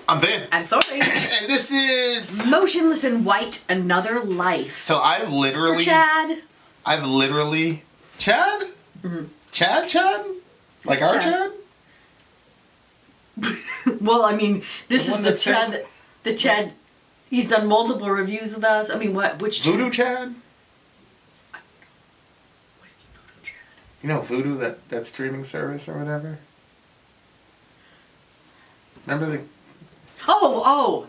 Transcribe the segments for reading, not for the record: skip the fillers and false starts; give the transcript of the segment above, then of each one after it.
I'm Vin. I'm Sori. And this is Motionless in White, Another Life. So I've literally Chad. Chad? Mm-hmm. Chad? Like our Chad? Well, I mean, this is the Chad. The Chad. He's done multiple reviews with us. I mean, which Chad? Voodoo Chad? What do you mean Voodoo Chad? You know Voodoo, that streaming service or whatever? Remember the... Oh,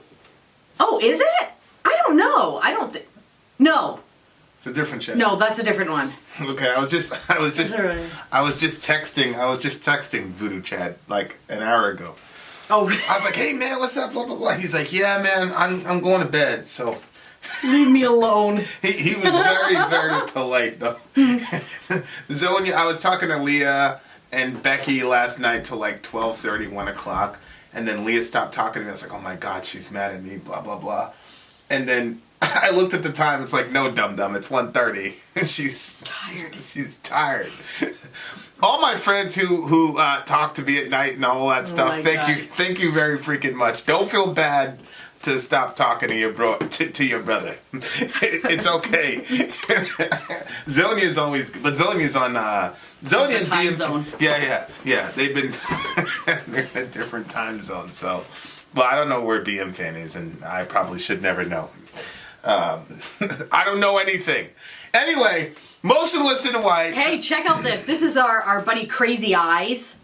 is it? I don't know. I don't think... No. It's a different Chad. No, that's a different one. Okay, I was just texting Voodoo Chad like an hour ago. Oh. I was like, hey man, what's up? Blah blah blah. He's like, yeah man, I'm going to bed, so Leave me alone. he was very, very polite though. So when I was talking to Leah and Becky last night till like 12:30, 1 o'clock, and then Leah stopped talking to me. I was like, oh my god, she's mad at me, blah blah blah. And then I looked at the time. It's like, no, dum-dum. It's 1:30. She's tired. She's tired. All my friends who talk to me at night and all that stuff. Thank you very freaking much. Don't feel bad to stop talking to your to your brother. It's okay. Zonia's always, but Zonia's on Zonia and time zone. Yeah. They've been they're in a different time zone. So, well, I don't know where BM Fan is, and I probably should never know. I don't know anything. Anyway, Motionless in White. Hey, check out this. This is our buddy Crazy Eyes.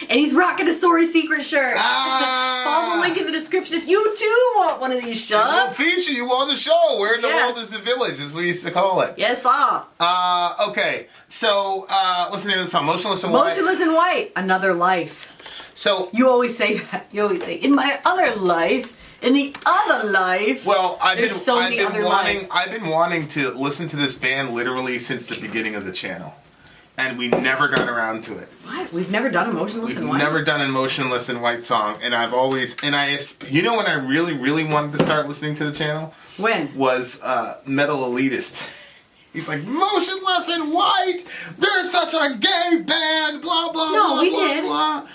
And he's rocking a Sori secret shirt. Follow the link in the description if you too want one of these shirts. We'll feature you on the show. Where in the world is the village, as we used to call it. Yes, sir. Okay. So, what's the name of the song? Motionless in White. Motionless in White, Another Life. So you always say that. You always say, in my other life. In the other life, well, I've been wanting to listen to this band literally since the beginning of the channel, and we never got around to it. What? We've never done a Motionless in White? We've never done a Motionless in White song, and I've always, when I really, really wanted to start listening to the channel? When? Was Metal Elitist. He's like, Motionless in White, they're such a gay band, blah, blah, no, blah, we blah, did. blah.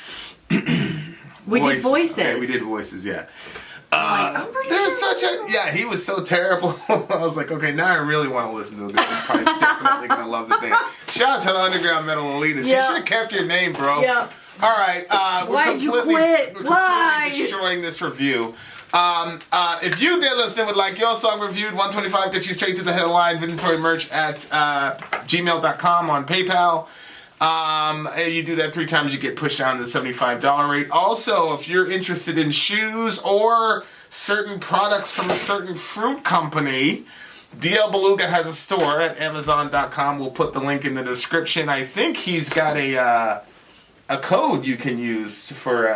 We did voices. Okay, we did voices, yeah. Like, he was so terrible. I was like, okay, now I really want to listen to this. I'm probably definitely going to love the band. Shout out to the Underground Metal Elitist. You should have kept your name, bro. Yeah. All right. Why'd you quit? We're completely destroying this review. If you, dear listener, would like your song reviewed, $125 gets you straight to the headline. Vin and Sori merch at gmail.com on PayPal. You do that 3 times, you get pushed down to the $75 rate. Also, if you're interested in shoes or certain products from a certain fruit company, DL Beluga has a store at Amazon.com. We'll put the link in the description. I think he's got a code you can use for.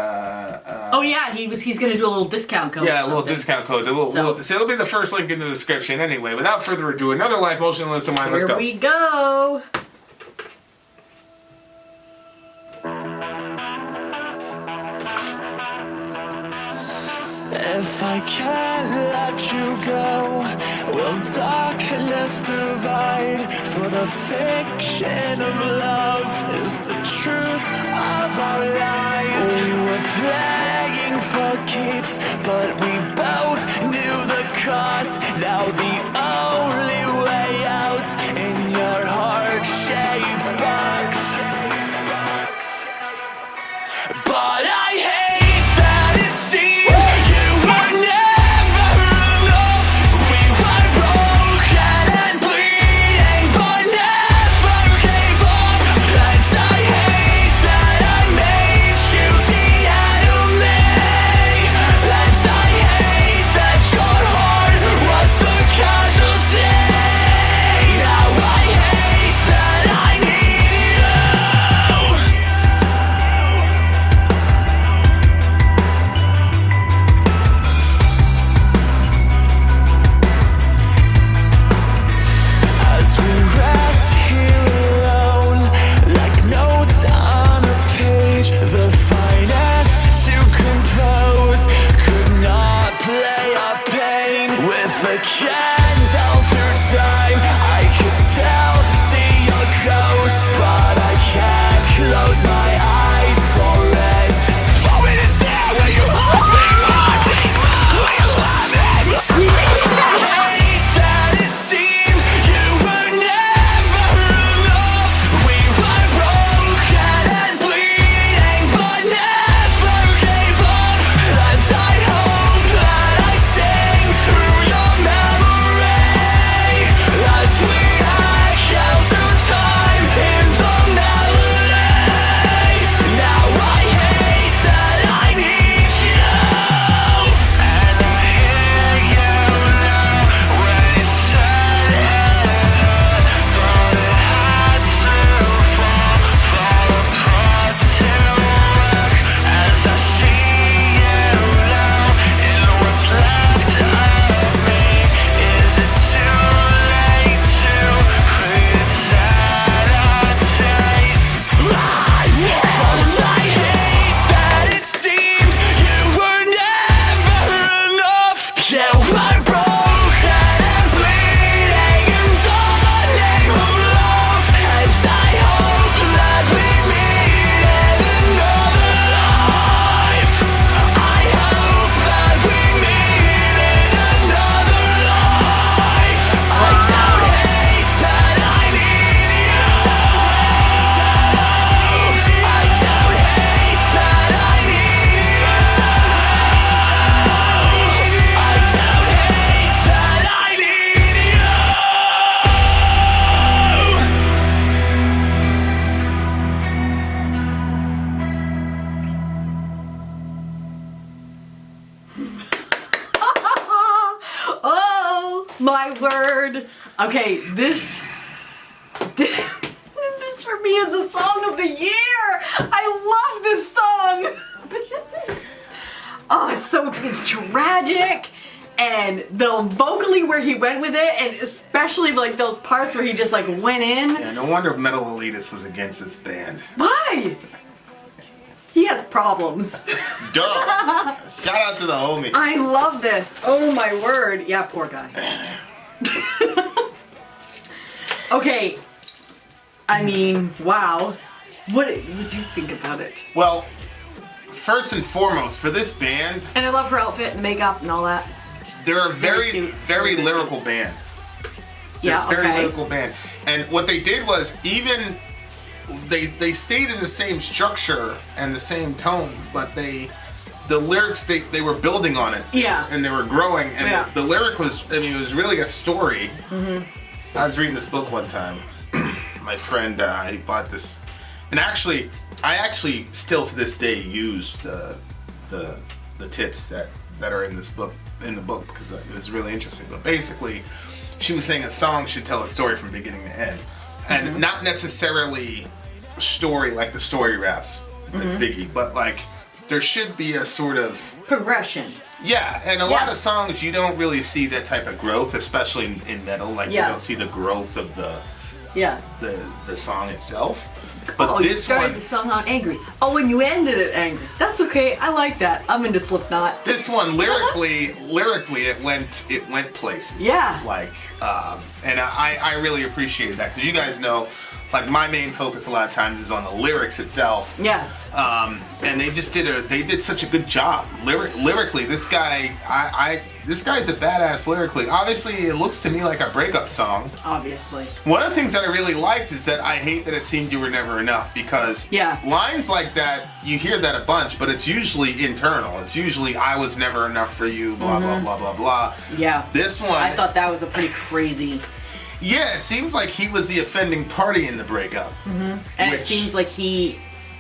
Oh yeah, he's gonna do a little discount code. Yeah, a little discount code. So it'll be the first link in the description. Anyway, without further ado, Another Life, Motionless in White. Let's go. Here we go. If I can't let you go, will darkness divide? For the fiction of love is the truth of our lives. We were playing for keeps, but we both knew the cost. Now the only way out in your heart-shaped box. But I hate that it seems Okay, this for me is the song of the year. I love this song. Oh, it's tragic, and the vocally where he went with it, and especially like those parts where he just like went in. Yeah, no wonder Metal Elitist was against this band. Why? He has problems. Duh. Shout out to the homie. I love this. Oh my word. Yeah, poor guy. Okay. I mean, wow. What did you think about it? Well, first and foremost, for this band, And I love her outfit and makeup and all that. they're a Very very, cute. very lyrical band. Yeah, Very okay. lyrical band. And what they did was even they stayed in the same structure and the same tone, but the lyrics they were building on it. Yeah. And they were growing, and Yeah. the lyric was, I mean, it was really a story. Mm-hmm. I was reading this book one time. My friend he bought this, and I actually still to this day use the tips that are in this book because it was really interesting. But basically, she was saying a song should tell a story from beginning to end, and not necessarily a story like the story raps like Biggie, but like there should be a sort of Progression. yeah, and a lot of songs you don't really see that type of growth, especially in metal. Like you don't see the growth of Yeah. the song itself. But You this started one, the song out angry. Oh, and you ended it angry. That's okay. I like that. I'm into Slipknot. this one lyrically it went places. Yeah. Like, and I really appreciate that because you guys know, like my main focus a lot of times is on the lyrics itself. Yeah. And they just did such a good job lyrically. This guy, this guy's a badass lyrically. Obviously, it looks to me like a breakup song. Obviously. One of the things that I really liked is that I hate that it seemed you were never enough because lines like that, you hear that a bunch, but it's usually internal. It's usually I was never enough for you, blah, blah, blah, blah, blah. Yeah. This one, I thought that was a pretty crazy. yeah, it seems like he was the offending party in the breakup. And it seems like he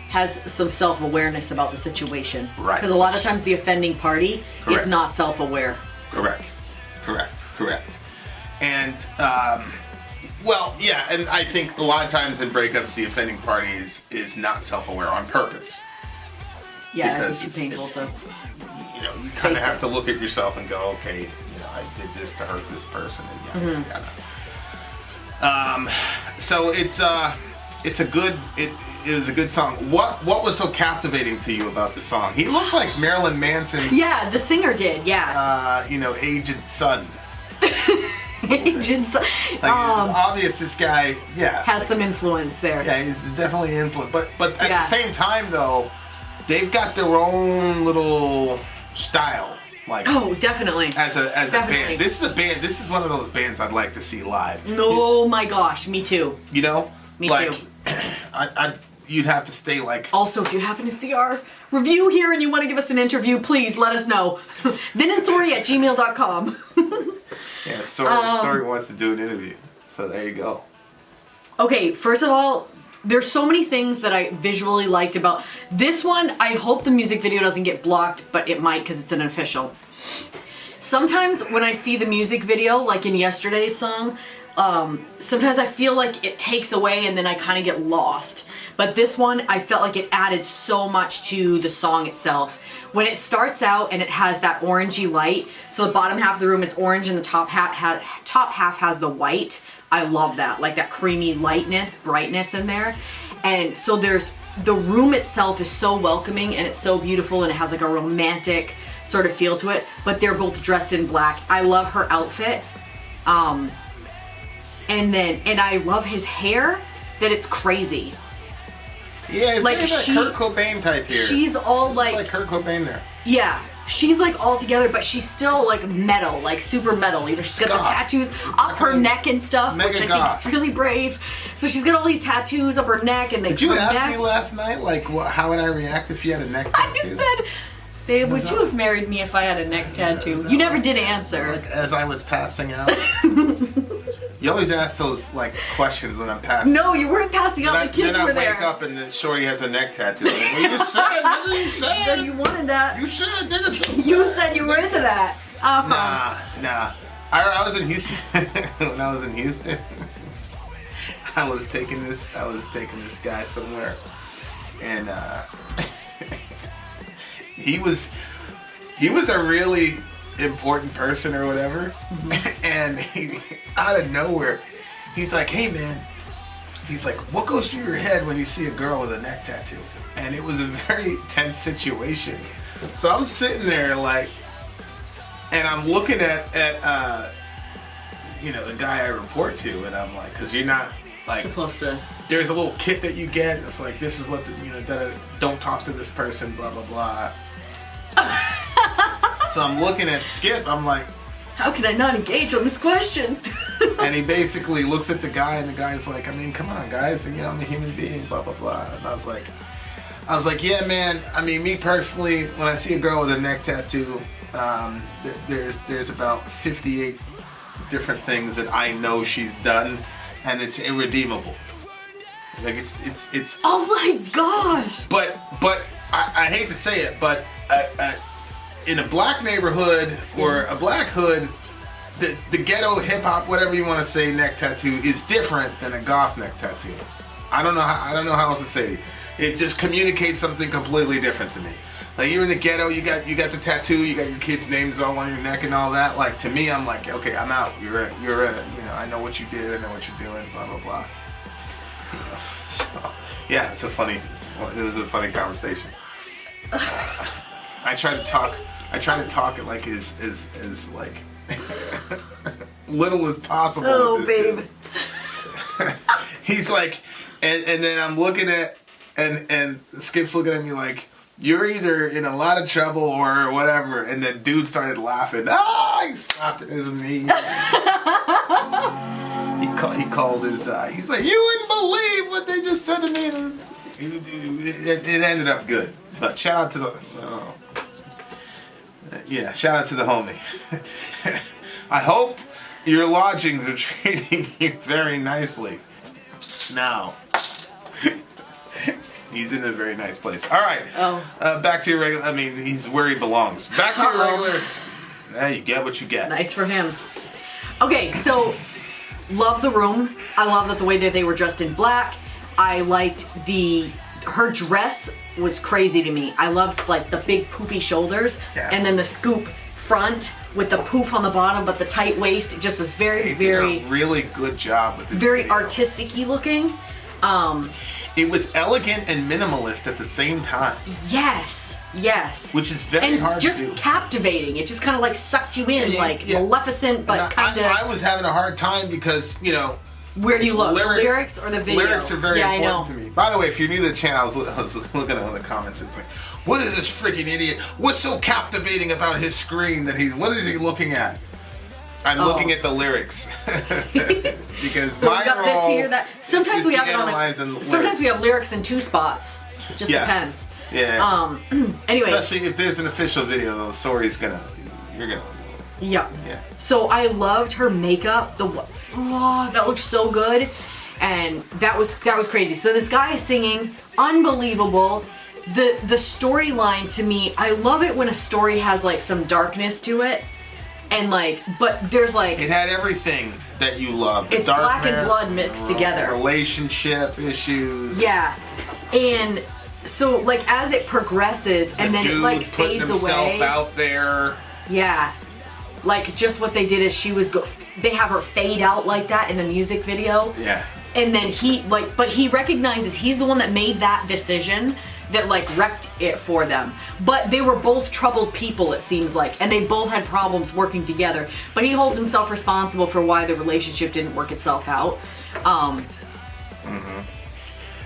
has some self-awareness about the situation. Right. Because a lot of times the offending party Correct. is not self-aware. Correct. And, well, yeah, and I think a lot of times in breakups, the offending party is not self-aware on purpose. Yeah, Because it's too painful it's- to... You know, you kind of Face have it. to look at yourself and go, okay, I did this to hurt this person, and yada yada. So it was a good song. What was so captivating to you about the song? He looked like Marilyn Manson's Yeah, the singer did, yeah. aged son. Agents Like it's obvious this guy, has some influence there. yeah, he's definitely influenced. But at Yeah. the same time though, they've got their own little style. Like Oh, definitely. as a Definitely. band. This is one of those bands I'd like to see live. Oh my gosh, me too. You know? Me like, too. You'd have to stay like Also, if you happen to see our review here and you want to give us an interview, please let us know. vinandsori@gmail.com. yeah, Sori wants to do an interview. So there you go. Okay, first of all, there's so many things that I visually liked about this one. I hope the music video doesn't get blocked, but it might because it's an official. Sometimes when I see the music video, like in yesterday's song, sometimes I feel like it takes away and then I kind of get lost. But this one, I felt like it added so much to the song itself. When it starts out and it has that orangey light, so the bottom half of the room is orange and the top half has the white. I love that, like that creamy lightness, brightness in there. And so the room itself is so welcoming and it's so beautiful and it has like a romantic sort of feel to it, but they're both dressed in black. I love her outfit. And I love his hair, that it's crazy. Yeah, it's Like, like a Kurt Cobain type here. She's all It's like, like Kurt Cobain there. yeah, she's like all together, but she's still like metal, like super metal. You know, she's got the Goth. tattoos up her neck and stuff, Mega which I goth. think is really brave. So she's got all these tattoos up her neck, and they Did you come ask back. me last night, like, how would I react if you had a neck tattoo? I said, babe, would you have married me if I had a neck tattoo? You never did answer. Like, as I was passing out. You always ask those, like, questions when I'm passing. No, you weren't passing out. The kids then I were wake there. up and then Shorty has a neck tattoo. Like, well, you said, nigga, you You said said. you wanted that. You said, nigga. So You said you were into that. Nah. I was in Houston. When I was in Houston, I was taking this guy somewhere, and he was a really important person or whatever, and he, out of nowhere, he's like, "Hey man," he's like, "what goes through your head when you see a girl with a neck tattoo?" And it was a very tense situation. So I'm sitting there like, and I'm looking at the guy I report to, and I'm like, because you're not like supposed to. There's a little kit that you get. And it's like, this is what don't talk to this person, blah blah blah. So I'm looking at Skip. I'm like, how can I not engage on this question? And he basically looks at the guy, and the guy's like, I mean, come on, guys, and I'm a human being, blah blah blah. And I was like, yeah, man. I mean, me personally, when I see a girl with a neck tattoo, there's about 58 different things that I know she's done, and it's irredeemable. Like it's. Oh my gosh! But I hate to say it, but in a black neighborhood or a black hood, the ghetto hip hop, whatever you want to say, neck tattoo is different than a goth neck tattoo. I don't know how else to say it. It just communicates something completely different to me. Like, you're in the ghetto, you got the tattoo, you got your kids' names all on your neck and all that. Like, to me, I'm like, okay, I'm out. You're I know what you did, I know what you're doing, blah blah blah. So yeah, it was a funny conversation. I try to talk it like as like little as possible. Oh, with this babe. dude. He's like, and then I'm looking at, and Skip's looking at me like, you're either in a lot of trouble or whatever. And then dude started laughing. He slapped his knee. He called his, he's like, you wouldn't believe what they just said to me. It ended up good. But shout out to the homie. I hope your lodgings are treating you very nicely. Now. He's in a very nice place. All right. Back to your regular. I mean, he's where he belongs. Back to your regular. You get what you get. Nice for him. Okay, so love the room. I love that the way that they were dressed in black. I liked her dress was crazy to me. I loved like the big poofy shoulders and then the scoop front with the poof on the bottom, but the tight waist. It just was very did a really good job with this. Very video. artistic-y looking. It was elegant and minimalist at the same time. Yes. Which is very hard to do. And just captivating. It just kind of like sucked you in, Maleficent, but kind of. I was having a hard time because, where do you look? Lyrics or the video? Lyrics are very important to me. By the way, if you're new to the channel, I was looking at one of the comments. It's like, what is this freaking idiot? What's so captivating about his screen what is he looking at? I'm looking at the lyrics because so my got role this here, that. Sometimes we have it on sometimes we have lyrics in two spots. Just depends. Yeah. Anyway. Especially if there's an official video, though, Sori's you're gonna. Yeah. Yeah. So I loved her makeup. That looked so good, and that was crazy. So this guy is singing, unbelievable. The storyline to me, I love it when a story has like some darkness to it. And but there's it had everything that you love. It's black and blood mixed together. Relationship issues. Yeah, and so as it progresses, and then it fades away. Out there. Yeah, just what they did is they have her fade out like that in the music video. Yeah. And then but he recognizes he's the one that made that decision that wrecked it for them. But they were both troubled people, it seems like, and they both had problems working together. But he holds himself responsible for why the relationship didn't work itself out.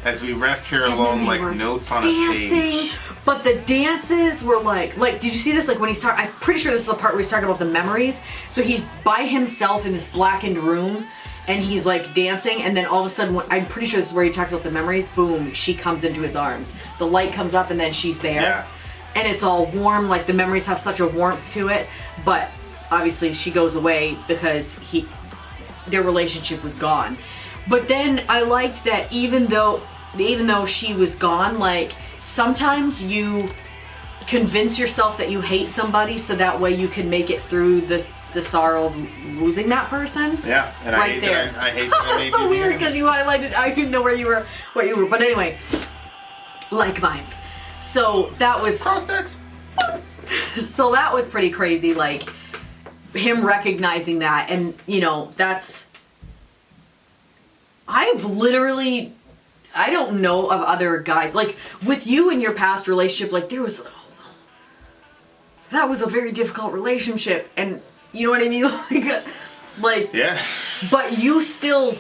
As we rest here alone, notes on dancing, a page. But the dances were did you see this? When he's I'm pretty sure this is the part where he's talking about the memories. So he's by himself in this blackened room, and he's dancing, and then all of a sudden, I'm pretty sure this is where he talks about the memories. Boom, she comes into his arms. The light comes up, and then she's there. Yeah. And it's all warm, the memories have such a warmth to it. But obviously, she goes away because their relationship was gone. But then I liked that even though she was gone, sometimes you convince yourself that you hate somebody so that way you can make it through the sorrow of losing that person. Yeah, and right there. I hate that. I made So you weird hear because you highlighted. I didn't know what you were. But anyway, like minds. So that was. Cross-text. So that was pretty crazy. Like him recognizing that, and that's. I've literally. I don't know of other guys like with you in your past relationship. Like that was a very difficult relationship, and you know what I mean. like yeah. But you still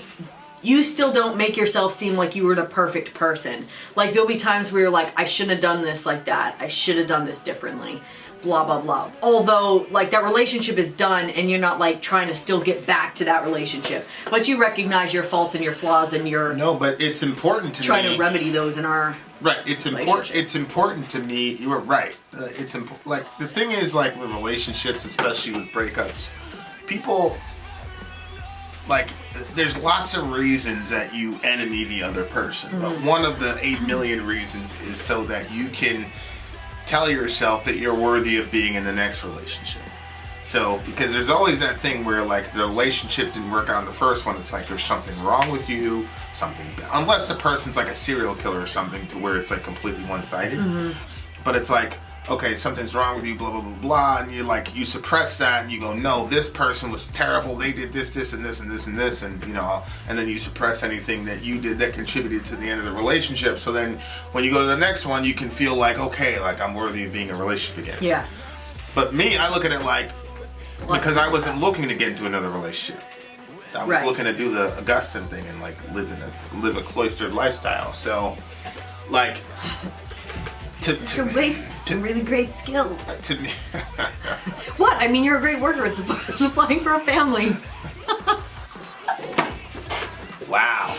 don't make yourself seem like you were the perfect person. Like there'll be times where you're like, I shouldn't have done this like that. I should have done this differently. Blah blah blah. Although like that relationship is done, and you're not like trying to still get back to that relationship, but you recognize your faults and your flaws, and you're but it's important to trying to remedy those in our right. It's important. It's important to me. You were right. It's like the thing is like with relationships, especially with breakups, people like there's lots of reasons that you enemy the other person, but one of the 8 million reasons is so that you can tell yourself that you're worthy of being in the next relationship. So, because there's always that thing where like the relationship didn't work out in the first one, it's like there's something wrong with you, unless the person's like a serial killer or something to where it's like completely one-sided. But it's like, okay, something's wrong with you, blah, blah, blah, blah, and you suppress that and you go, no, this person was terrible, they did this, this, and this, and this, and this, and and then you suppress anything that you did that contributed to the end of the relationship. So then when you go to the next one, you can feel like, okay, like I'm worthy of being in a relationship again. Yeah. But me, I look at it like, because I wasn't looking to get into another relationship. I was looking to do the Augustine thing and like live a cloistered lifestyle. So, like, to waste some really great skills. To me, what? I mean, you're a great worker. It's applying for a family. Wow.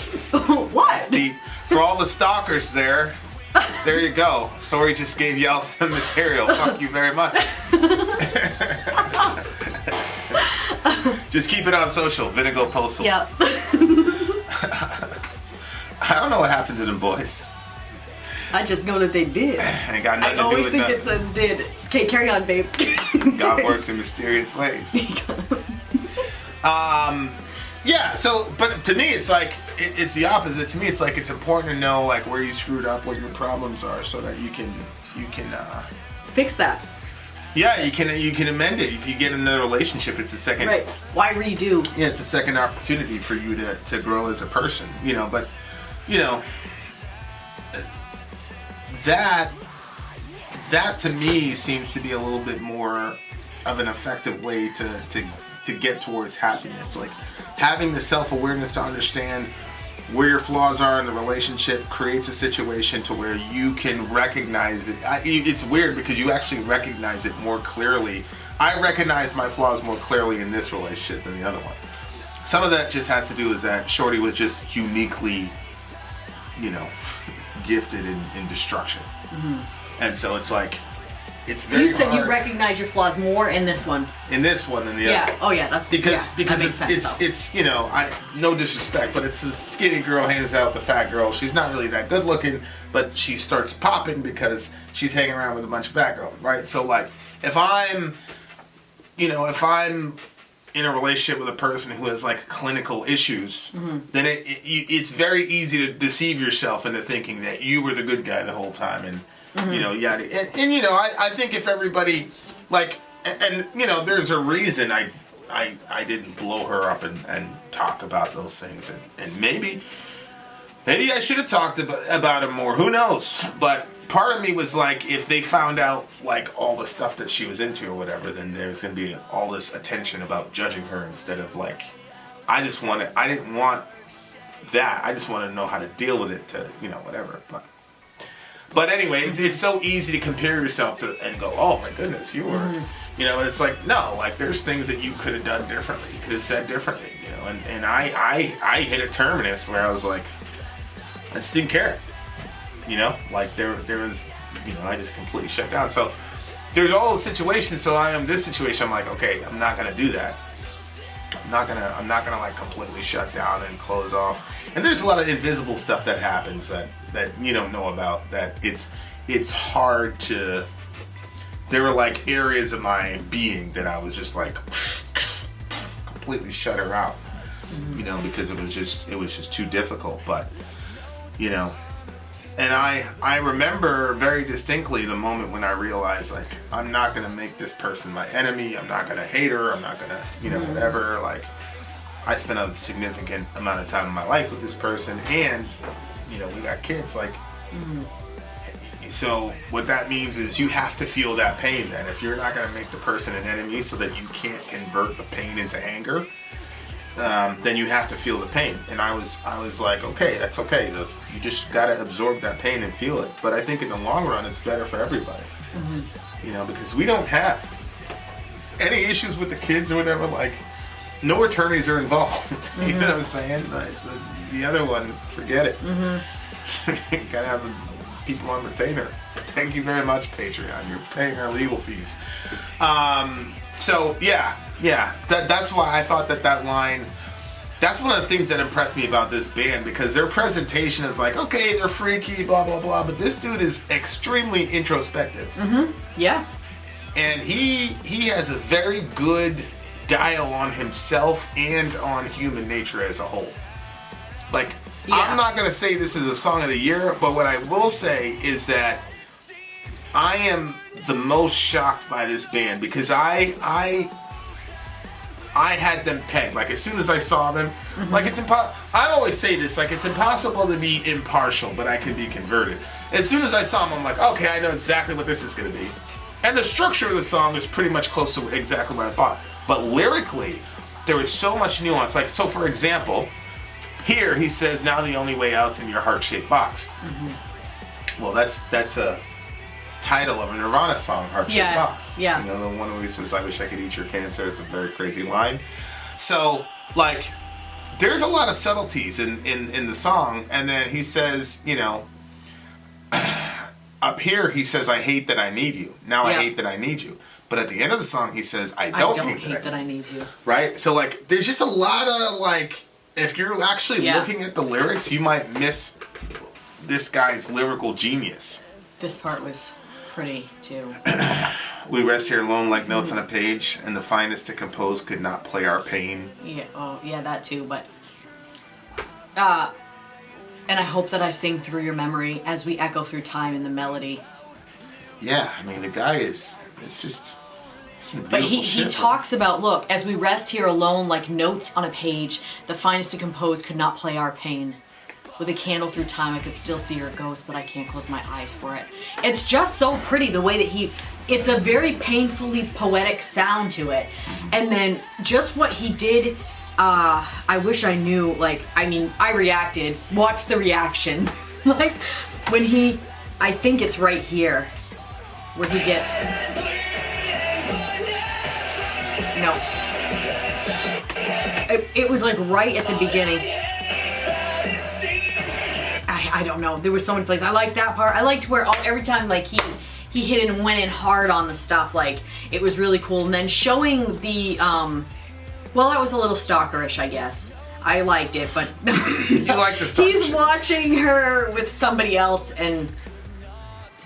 What? That's deep. For all the stalkers there you go. Sori just gave y'all some material. Fuck you very much. Just keep it on social. Vinigo Postal. Yep. I don't know what happened to them boys. I just know that they did. Ain't got nothing I to do always with think nothing. it says did. Okay, carry on, babe. God works in mysterious ways. Yeah, so, but to me, it's like, it's the opposite. To me, it's like, it's important to know, like, where you screwed up, what your problems are, so that you can fix that. Yeah, you can amend it. If you get in another relationship, it's a second... Right. Why redo? Yeah, it's a second opportunity for you to grow as a person, but, that to me seems to be a little bit more of an effective way to get towards happiness. Like, having the self-awareness to understand where your flaws are in the relationship creates a situation to where you can recognize it. It's weird because you actually recognize it more clearly. I recognize my flaws more clearly in this relationship than the other one. Some of that just has to do with that Shorty was just uniquely, gifted in destruction. Mm-hmm. And so it's like, it's very You said hard. you recognize your flaws more in this one. In this one than the other. Yeah. Oh yeah. Because that makes sense, it's no disrespect, but it's the skinny girl hangs out with the fat girl. She's not really that good looking, but she starts popping because she's hanging around with a bunch of fat girls, right? So like, if I'm in a relationship with a person who has like clinical issues, mm-hmm. then it's very easy to deceive yourself into thinking that you were the good guy the whole time, and mm-hmm. Yada. And I think if everybody like, and there's a reason I didn't blow her up and talk about those things, and maybe I should have talked about it more. Who knows? But part of me was like, if they found out like all the stuff that she was into or whatever, then there's gonna be all this attention about judging her instead of like, I didn't want that. I just wanted to know how to deal with it to whatever. But anyway, it's so easy to compare yourself to and go, oh my goodness, you were, and it's like, no, like there's things that you could have done differently, you could have said differently, and I hit a terminus where I was like, I just didn't care, like there was, I just completely shut down. So there's all the situations. So I am this situation. I'm like, okay, I'm not gonna do that. I'm not gonna like completely shut down and close off. And there's a lot of invisible stuff that happens that you don't know about. That it's hard to. There were like areas of my being that I was just like completely shut her out, you know, because it was just too difficult. But, you know, and I remember very distinctly the moment when I realized, like, I'm not going to make this person my enemy. I'm not going to hate her. I'm not going to, you know, whatever. Like, I spent a significant amount of time in my life with this person, and, you know, we got kids. Like, so what that means is you have to feel that pain then. If you're not going to make the person an enemy so that you can't convert the pain into anger, then you have to feel the pain. And I was like, okay, that's okay. You just got to absorb that pain and feel it. But I think in the long run, it's better for everybody. You know, because we don't have any issues with the kids or whatever. Like, no attorneys are involved. You know what I'm saying? The other one, forget it. Gotta have people on retainer. Thank you very much, Patreon. You're paying our legal fees. So yeah. That's why I thought that line. That's one of the things that impressed me about this band, because their presentation is like, okay, they're freaky, blah blah blah, but this dude is extremely introspective. Yeah. And he has a very good dial on himself and on human nature as a whole. Like, I'm not going to say this is a song of the year, but what I will say is that I am the most shocked by this band, because I had them pegged. Like, as soon as I saw them, like, it's I always say this, like, it's impossible to be impartial, but I can be converted. As soon as I saw them, I'm like, okay, I know exactly what this is going to be. And the structure of the song is pretty much close to exactly what I thought. But lyrically, there is so much nuance. Like, so for example, here he says, now the only way out's in your heart-shaped box. Well, that's a title of a Nirvana song, Heart-Shaped Box. Yeah. You know, the one where he says, I wish I could eat your cancer. It's a very crazy line. So, like, there's a lot of subtleties in the song. And then he says, you know, up here he says, I hate that I need you. Now I hate that I need you. But at the end of the song he says, I don't hate that I need you. Right? So, like, there's just a lot of, like, if you're actually looking at the lyrics, you might miss this guy's lyrical genius. This part was pretty, too. We rest here alone like notes on a page, and the finest to compose could not play our pain. Yeah, oh, yeah, that too, but... and I hope that I sing through your memory as we echo through time in the melody. Yeah, I mean, the guy is... It's just... But he talks about, look, as we rest here alone like notes on a page, the finest to compose could not play our pain. With a candle through time, I could still see your ghost, but I can't close my eyes for it. It's just so pretty the way that it's a very painfully poetic sound to it. And then just what he did, I wish I knew, like, I mean, I reacted, watch the reaction. Like, when I think it's right here, where he gets... No. It was like right at the beginning. I don't know. There was so many places. I liked that part. I liked where every time like he hit it and went in hard on the stuff. Like, it was really cool. And then showing the well, that was a little stalkerish, I guess. I liked it, but you like the stalker. He's watching her with somebody else, and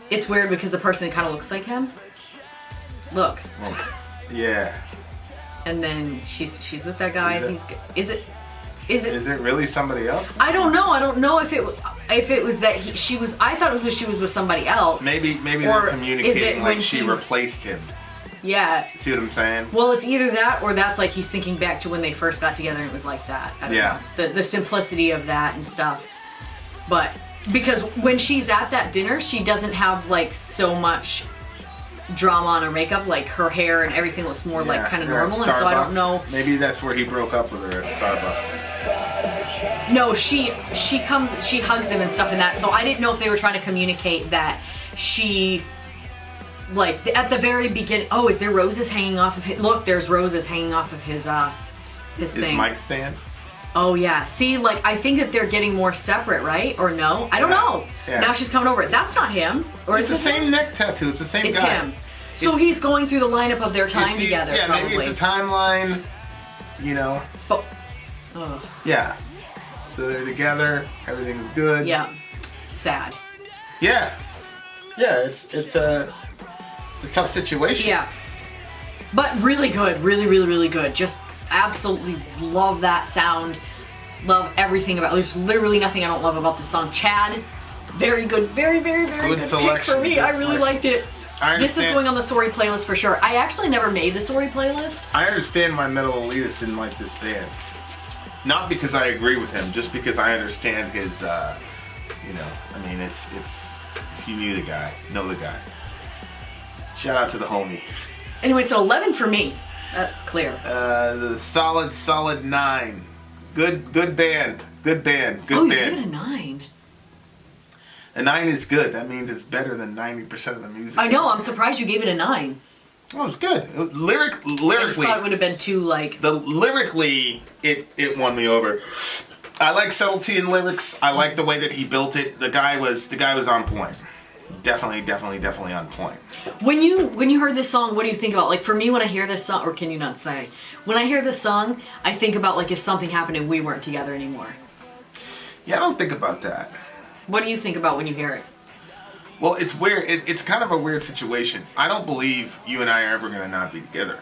it's weird because the person kind of looks like him. Look. Yeah. And then she's with that guy. Is it really somebody else? I don't know. I don't know if it was that she was. I thought it was she was with somebody else. Maybe they're communicating like she replaced him. Yeah. See what I'm saying? Well, it's either that or that's like he's thinking back to when they first got together and it was like that. I don't know. The simplicity of that and stuff. But because when she's at that dinner, she doesn't have like so much drama on her makeup, like her hair and everything looks more like kind of normal, and so I don't know. Maybe that's where he broke up with her, at Starbucks. No, she hugs him and stuff in that, so I didn't know if they were trying to communicate that she, like, at the very beginning, is there roses hanging off of his, look, there's roses hanging off of his thing. His mic stand? Oh yeah, see, like, I think that they're getting more separate, right? Or no? I don't know. Yeah. Now she's coming over. That's not him. Or it's the same neck tattoo. It's the same guy. It's him. So he's going through the lineup of their time together. Yeah, probably. Maybe it's a timeline, you know. But, yeah. So they're together. Everything's good. Yeah. Sad. Yeah. Yeah, it's a tough situation. Yeah. But really good. Really, really, really good. Just absolutely love that sound. Love everything about it. There's literally nothing I don't love about the song. Chad, very good, very good selection. pick for me. Good I really selection. liked it. This is going on the Sori playlist for sure. I actually never made the Sori playlist. I understand why Metal Elitist didn't like this band. Not because I agree with him, just because I understand his, you know, I mean, it's if you knew the guy, know the guy. Shout out to the homie. Anyway, it's an 11 for me. That's clear. The solid 9. Good band. Good band. Oh, you gave it a 9. A 9 is good. That means it's better than 90% of the music. I know. I'm surprised you gave it a 9. Oh, it's good. Lyrically, I just thought it would have been too like. Lyrically, it won me over. I like subtlety in lyrics. I like the way that he built it. The guy was on point. Definitely on point. When you heard this song, what do you think about? Like for me, when I hear this song, or can you not say? When I hear this song, I think about like if something happened and we weren't together anymore. Yeah, I don't think about that. What do you think about when you hear it? Well, it's weird. It's kind of a weird situation. I don't believe you and I are ever going to not be together.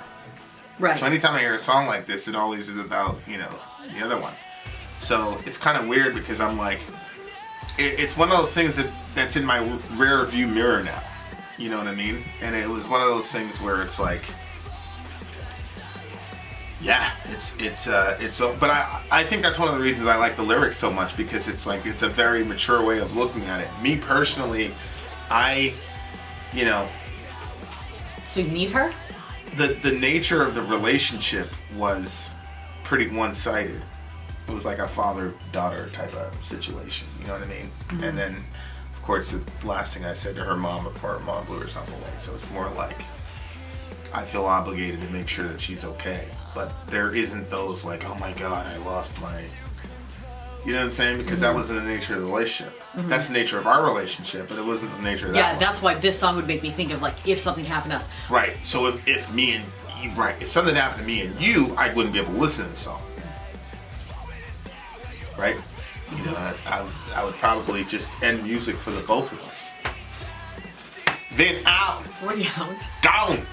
Right. So anytime I hear a song like this, it always is about, you know, the other one. So it's kind of weird because I'm like, it's one of those things that's in my rear view mirror now. You know what I mean? And it was one of those things where it's like, yeah, but I think that's one of the reasons I like the lyrics so much, because it's like, it's a very mature way of looking at it. Me personally, you know. So you need her? The nature of the relationship was pretty one-sided. It was like a father-daughter type of situation, you know what I mean? Mm-hmm. And then, of course, the last thing I said to her mom before her mom blew herself away. So it's more like, I feel obligated to make sure that she's okay. But there isn't those like, oh my God, I lost my... You know what I'm saying? Because that wasn't the nature of the relationship. Mm-hmm. That's the nature of our relationship, but it wasn't the nature of that one. That's why this song would make me think of like if something happened to us. Right. So if me and you, if something happened to me and you, I wouldn't be able to listen to this song. Right? You know, I would probably just end music for the both of us. Vin out. Sori out. Down.